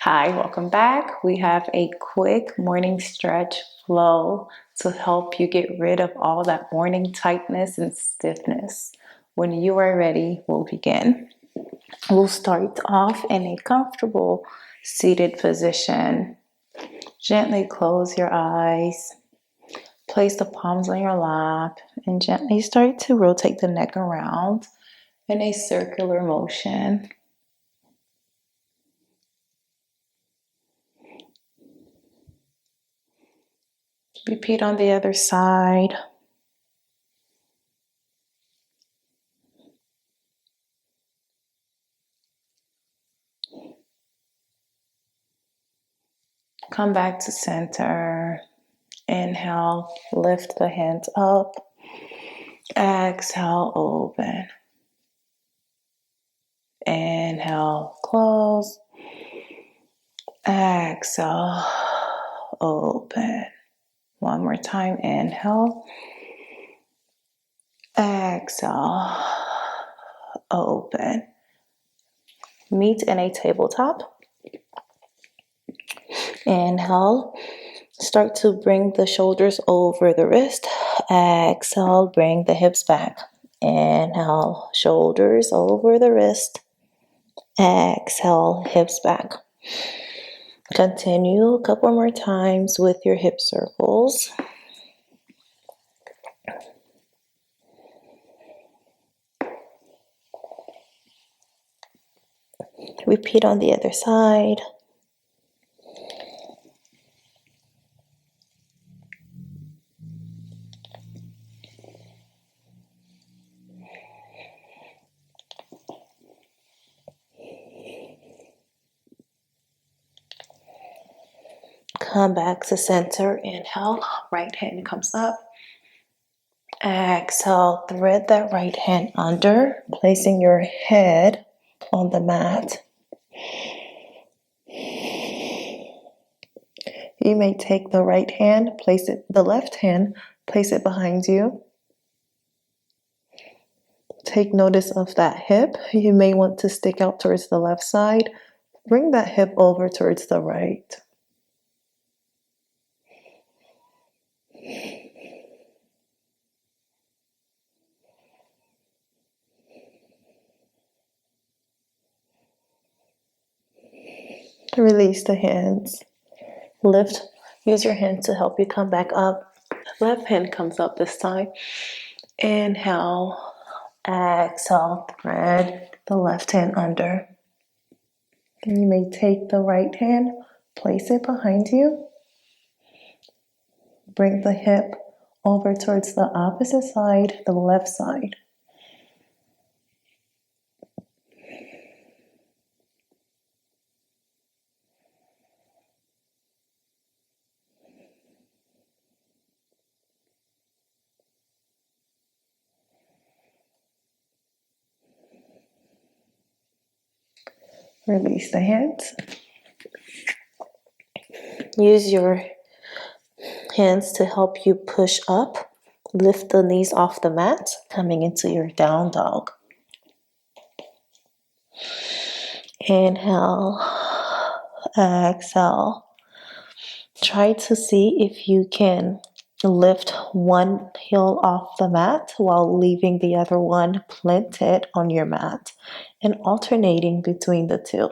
Hi, welcome back. We have a quick morning stretch flow to help you get rid of all that morning tightness and stiffness. When you are ready, we'll begin. We'll start off in a comfortable seated position. Gently close your eyes. Place the palms on your lap and gently start to rotate the neck around in a circular motion. Repeat on the other side. Come back to center. Inhale, lift the hands up. Exhale, open. Inhale, close. Exhale, open. One more time. Inhale. Exhale, open. Meet in a tabletop. Inhale. Start to bring the shoulders over the wrist. Exhale, bring the hips back. Inhale, shoulders over the wrist. Exhale, hips back. Continue a couple more times with your hip circles. Repeat on the other side. Come back to center. Inhale, right hand comes up. Exhale, thread that right hand under, placing your head on the mat. You may take the right hand, the left hand, place it behind you. Take notice of that hip. You may want to stick out towards the left side. Bring that hip over towards the right. Release the hands. Lift. Use your hands to help you come back up. Left hand comes up this time. Inhale. Exhale. Thread the left hand under. And you may take the right hand, place it behind you. Bring the hip over towards the opposite side, the left side. Release the hands. Use your hands to help you push up. Lift the knees off the mat, coming into your down dog. Inhale, exhale. Try to see if you can lift one heel off the mat while leaving the other one planted on your mat and alternating between the two.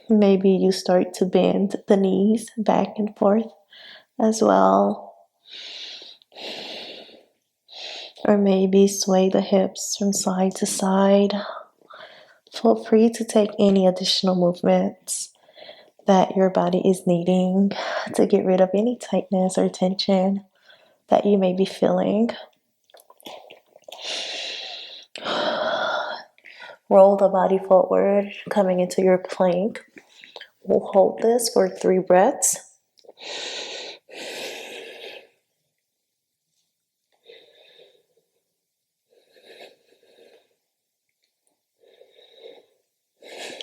Maybe you start to bend the knees back and forth as well. Or maybe sway the hips from side to side. Feel free to take any additional movements that your body is needing to get rid of any tightness or tension that you may be feeling. Roll the body forward, coming into your plank. We'll hold this for 3 breaths.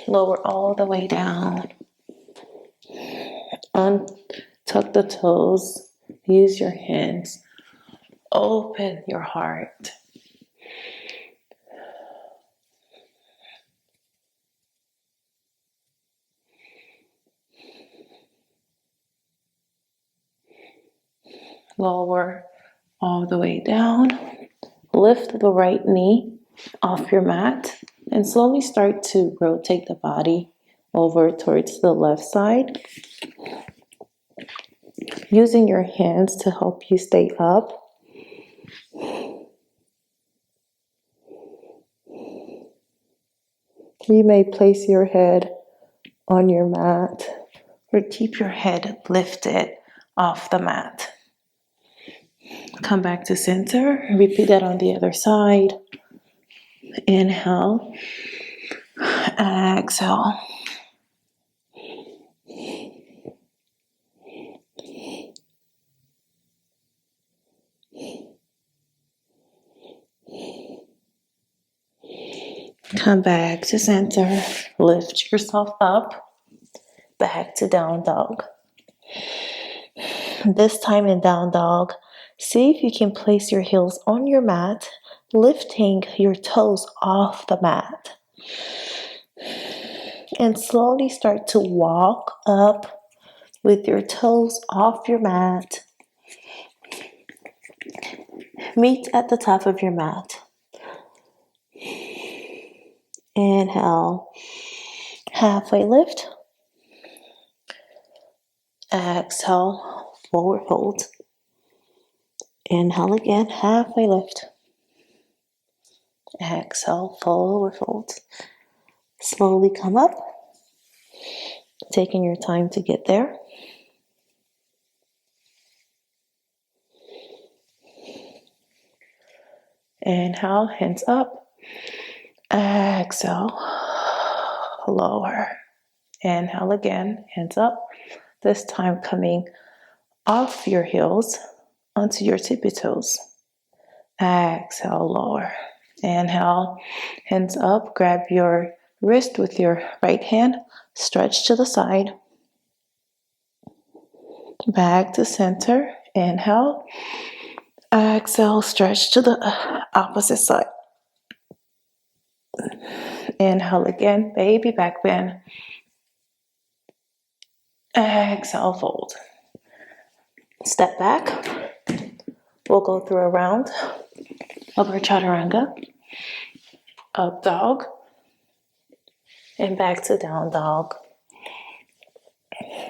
Lower all the way down. Untuck the toes. Use your hands. Open your heart. Lower all the way down. Lift the right knee off your mat and slowly start to rotate the body over towards the left side. Using your hands to help you stay up. You may place your head on your mat or keep your head lifted off the mat. Come back to center. Repeat that on the other side. Inhale. Exhale. Come back to center. Lift yourself up. Back to down dog. This time in down dog, see if you can place your heels on your mat, lifting your toes off the mat. And slowly start to walk up with your toes off your mat. Meet at the top of your mat. Inhale, halfway lift. Exhale, forward fold. Inhale again, halfway lift. Exhale, forward fold. Slowly come up, taking your time to get there. Inhale, hands up. Exhale, lower. Inhale again, hands up. This time coming off your heels onto your tippy toes. Exhale, lower. Inhale, hands up. Grab your wrist with your right hand. Stretch to the side. Back to center. Inhale. Exhale, stretch to the opposite side. Inhale again, baby back bend. Exhale, fold. Step back. We'll go through a round of our chaturanga. Up dog. And back to down dog.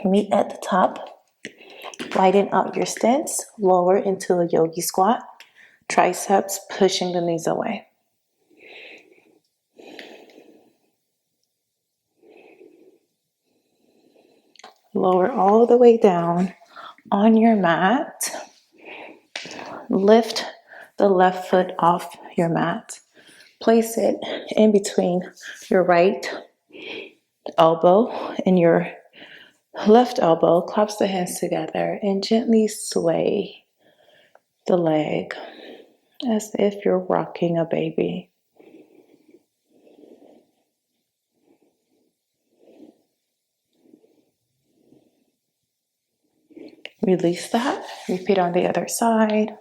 Meet at the top. Widen out your stance. Lower into a yogi squat. Triceps pushing the knees away. Lower all the way down on your mat. Lift the left foot off your mat. Place it in between your right elbow and your left elbow. Clasp the hands together and gently sway the leg as if you're rocking a baby. Release that. Repeat on the other side.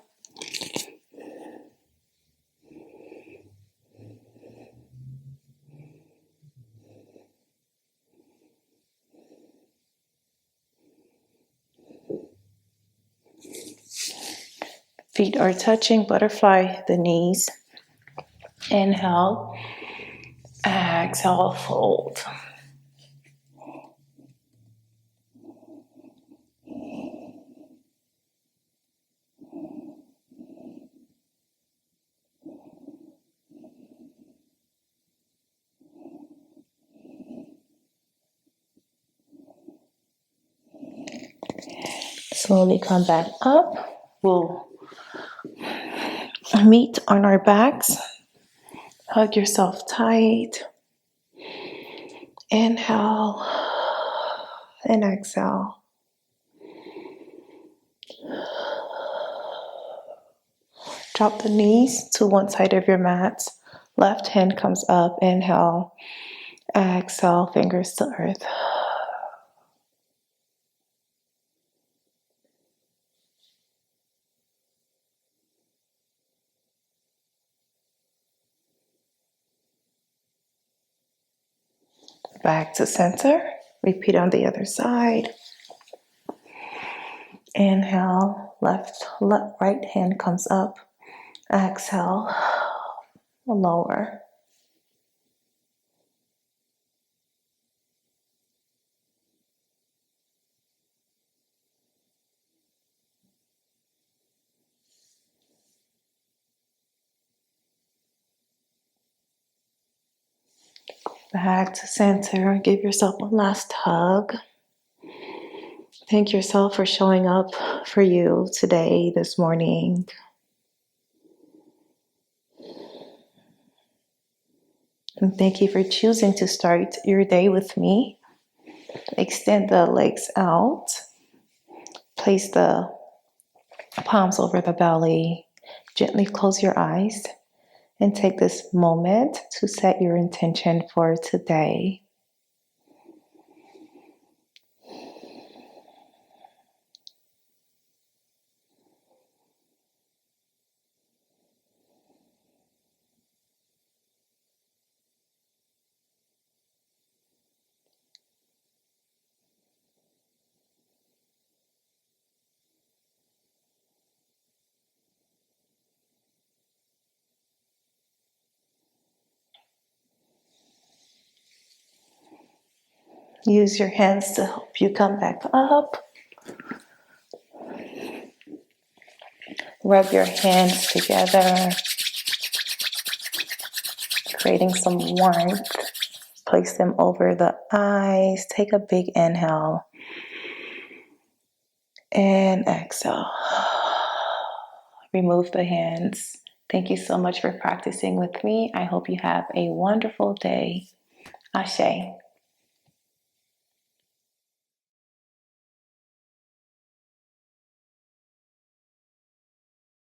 Feet are touching, butterfly the knees. Inhale. Exhale, fold. Slowly come back up. We'll meet on our backs. Hug yourself tight. Inhale and exhale. Drop the knees to one side of your mat. Left hand comes up. Inhale. Exhale, fingers to earth. Back to center. Repeat on the other side. Inhale. right hand comes up. Exhale, lower. Back to center. Give yourself a last hug. Thank yourself for showing up for you today, this morning. And thank you for choosing to start your day with me. Extend the legs out. Place the palms over the belly. Gently close your eyes and take this moment to set your intention for today. Use your hands to help you come back up. Rub your hands together, creating some warmth. Place them over the eyes. Take a big inhale and exhale. Remove the hands. Thank you so much for practicing with me. I hope you have a wonderful day. Ashe.